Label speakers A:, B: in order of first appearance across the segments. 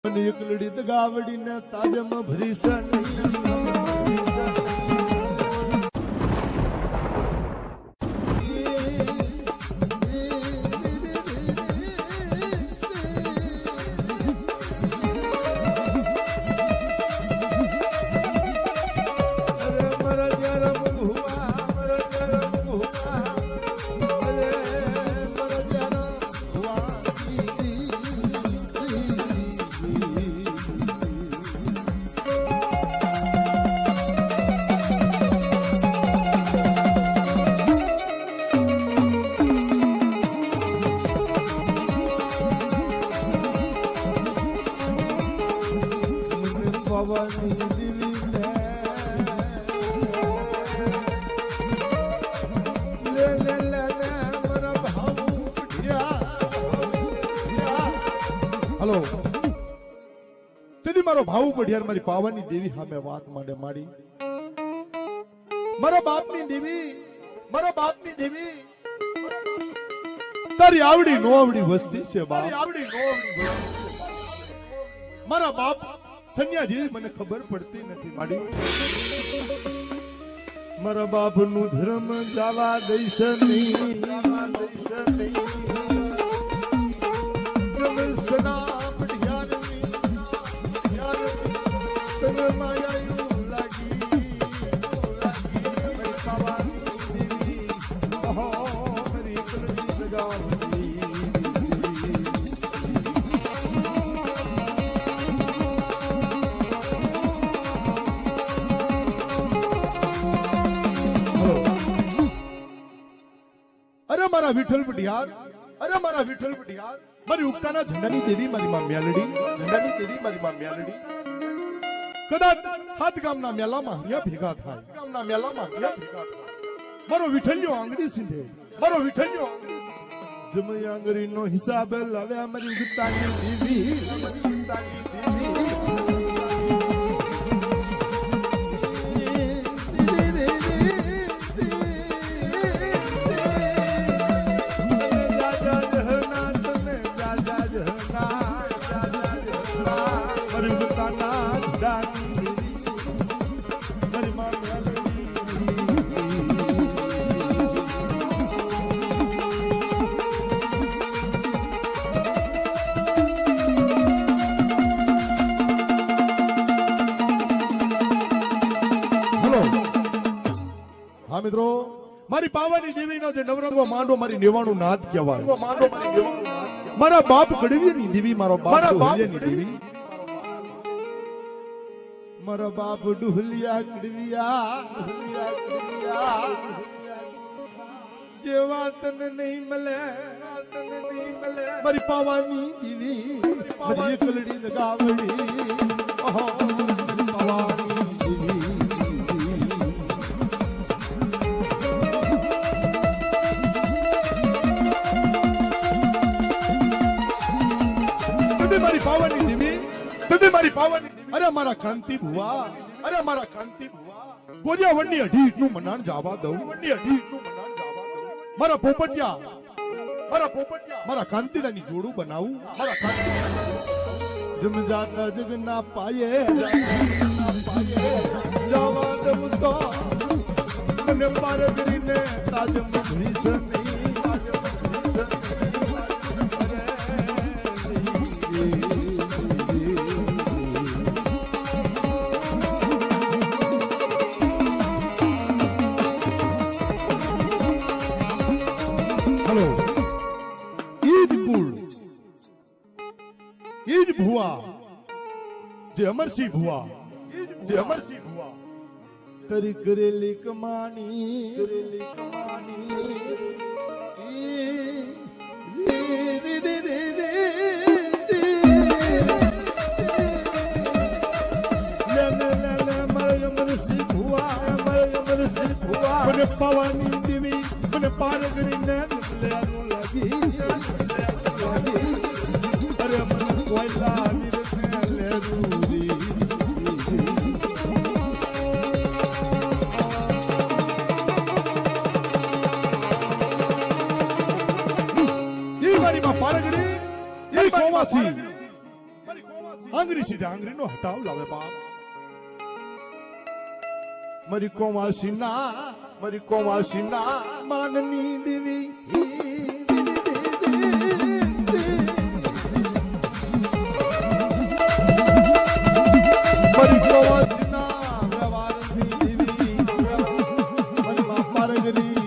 A: એકલડી દગાવડીને તાજમ ભરી હલો તેથી મારો ભાવ પઢિયાર મારી પાવાની દેવી સામે વાત માંડે માડી મારા બાપની દેવી તારી આવડી નો આવડી વસ્તી છે મારા બાપ સન્યા જેવી મને ખબર પડતી નથી માડી મારા બાપ નું ધર્મ જવા દઈશ નહીં મારા વિઠ્ઠલ પટિયાર મારી ઉગતાના ઝંડાની દેવી મારી માં મ્યાલડી કદાચ હાથ ગામના મેલામાં હરિયા ભેગા થાય મારો વિઠ્ઠલિયો આંગળી સીધે જમય આંગળીનો હિસાબ લાવ્યા મારી ઉગતાની દેવી હા મિત્રો મારી પાવાની દેવીનો જે નવરંગો માંડો મારી નેવાણું નાદ કહેવાય મારા બાપ કડવીની દેવી મારા બાપ ડુહલિયા કડવિયા જેવા તને નહીં મળે મારી પાવાની દેવી મારી એકલડી દગાવડી પાવાની દેવી મારી પાવાની અરે મારા કાંતિ ભુવા ગોરિયા વંડી અઢી નું મનાણ જવા દઉં મારા પોપટિયા મારા કાંતિડાની જોડું બનાવું જમજાતા જગના પાયે જવા દઉં તો મને પાર કરીને તાજમ ભરી સની અમરસિંહ ભુવા તરી કરેલી કમાણી અમરસિંહ ભુવા મને પાવાની દેવી મને પાર કરીને લાગી અરે મને કોઈ લાગી મારી માં પારગડી એ કોમાસી આંગળી સીધે આંગળીનો હટાવ લાવે બાપ મારી કોમાસીના માનની દેવી મારી કોમાસીના વ્યવહારની દેવી મારી બાપ મારગરી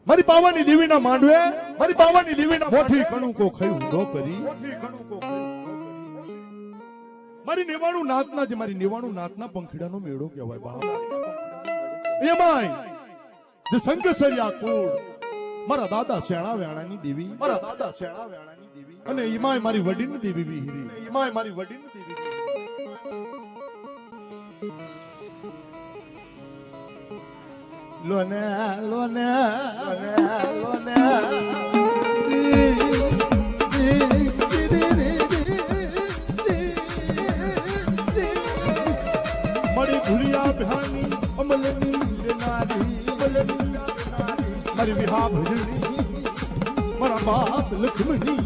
A: મારી પાવાની દેવીના માંડવે મારી પાવાની દેવીના મોઠી કણુકો ખયું ન કરી મારી નેવાણું નાતના જે મારી નેવાણું નાતના પંખીડાનો મેળો કહેવાય બાપ એમાંય જે સંકેસરિયા કુળ મારા દાદા શેણા વેણાની દેવી અને એમાંય મારી વડીની દેવી વિહીરી લોને મારી ભૂરિયા બહાની અમલની લેનારી મારી વિહા ભજણી મારા બાપ લક્ષ્મણી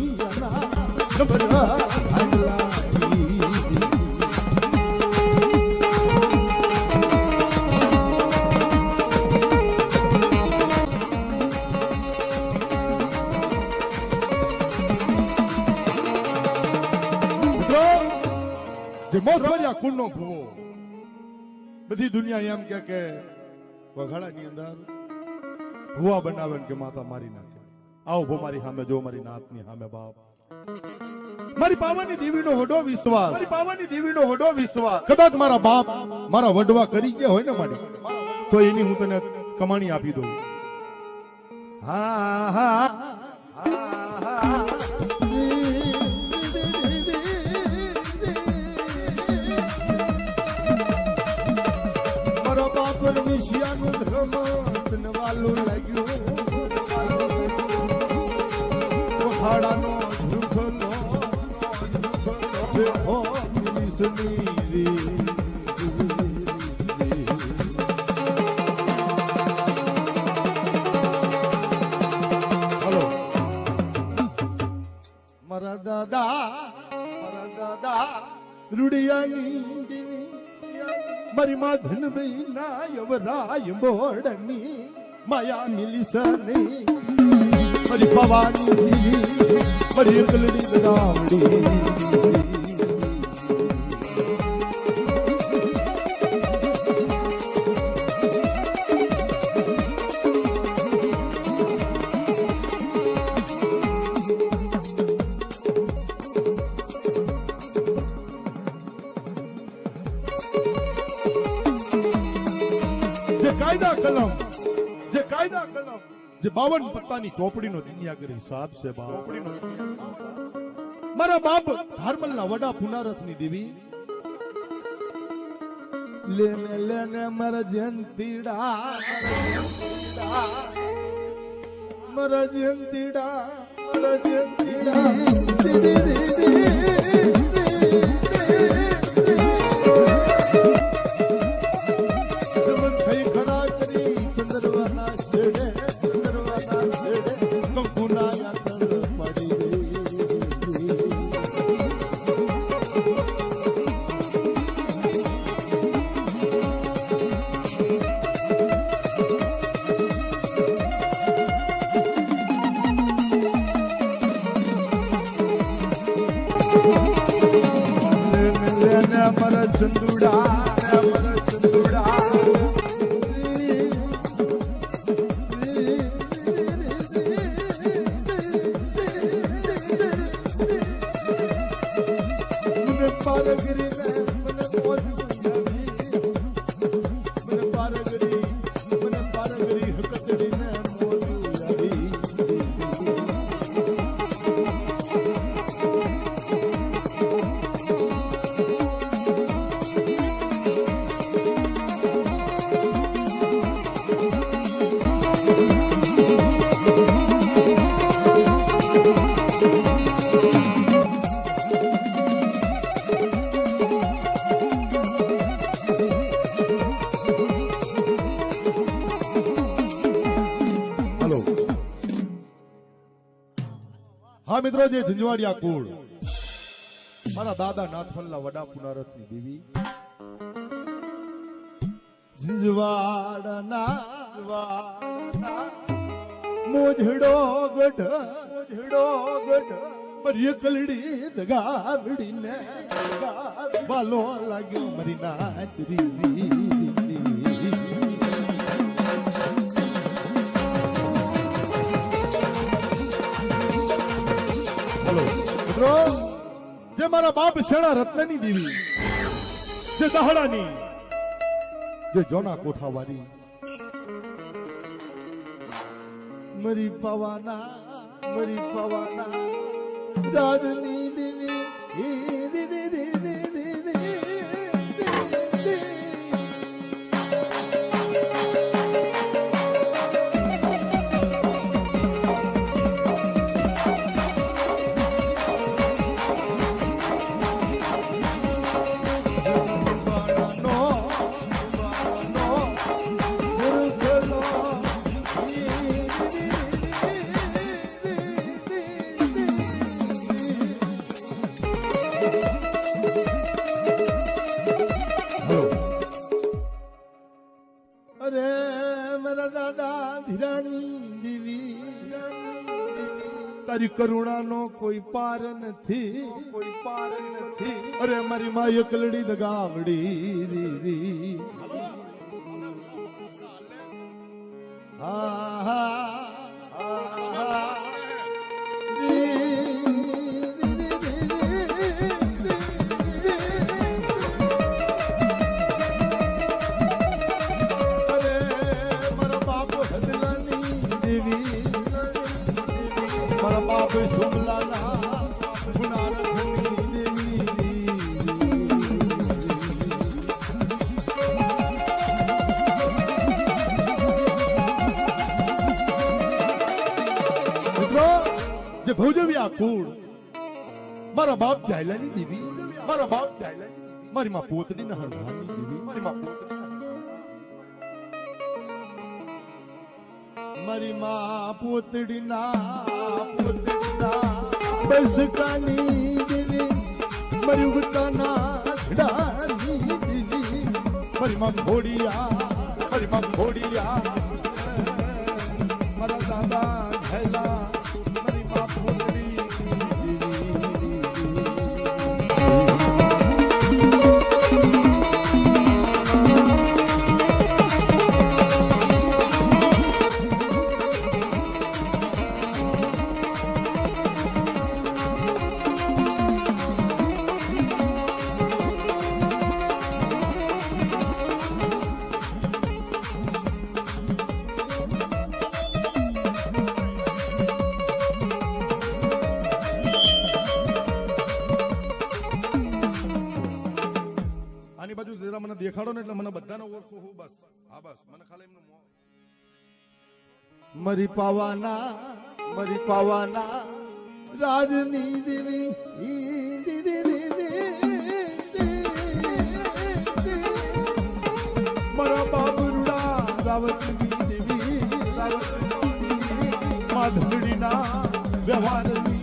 A: મોસવરિયા કુળનો ભૂવો બધી દુનિયા એમ કે વઘાડાની અંદર ભૂવા બનાવે કે માતા મારી નાખે આવો ભો મારી સામે જો મારી નાતની સામે બાપ મારી પાવાની દેવીનો વડો વિશ્વાસ કદાચ મારા બાપ મારા વડવા કરી ગયા હોય ને મારી તો એની હું તને કમાણી આપી દઉં હા પરમિશિયાનું ધર્મ વાલું લાગ્યું ખાડાનો ઝૂખલો હલો મારા દાદા રૂડિયાની મારી માં ધનભાઈ ના યવરાય મોડની માયા મિલિસની મારી પવાની મારી એકલડી ગાવડી જે કાયદા કલમ જે 52 પત્તાની ચોપડીનો દુનિયાગર હિસાબ છે મારા બાપ ધારમલના વડા પુનારથની દેવી લેને મારા જયંતીડા ચંદુડા પારગરી મને પારગરી હકતડીને મોડી આવી હા મિત્રો, જે ઝંઝવાડિયા કુળ મારા દાદા નાથમલના વડા પુનારથની દેવી ઝંઝવાડના મોજડો ગઢ મરી કલડી દગાવડીને વાલો લાગ્યો મરી નાચરી જે મારા બાપ શેણા રત્નની દેવી, જે દહાડાની, જે જોના કોઠાવાળી મરી પવાના રાજની દેવી અરે મારા દાદા ધીરાની દેવી તારી કરુણાનો કોઈ પાર નથી અરે મારી માં એકલડી દગાવડી જે ભૌજવ્યા કુળ મારા બાપ જાયલાની દેવી મારી માં પોતડી ના હળવાની દેવી મારી માં પોતડી ના બસકાની દેવી મારી ઉગતાના ઢાની દેવી મારી માં ઘોડિયા મારા દાદા જાયલા મને દેખાડો ને એટલે મને બધાને ઓળખું હું બસ મને ખાલી એમનું મરી પાવાના રાજની દેવી મારા બાબુડા રાવતની દેવી માધવડીના વ્યવહારની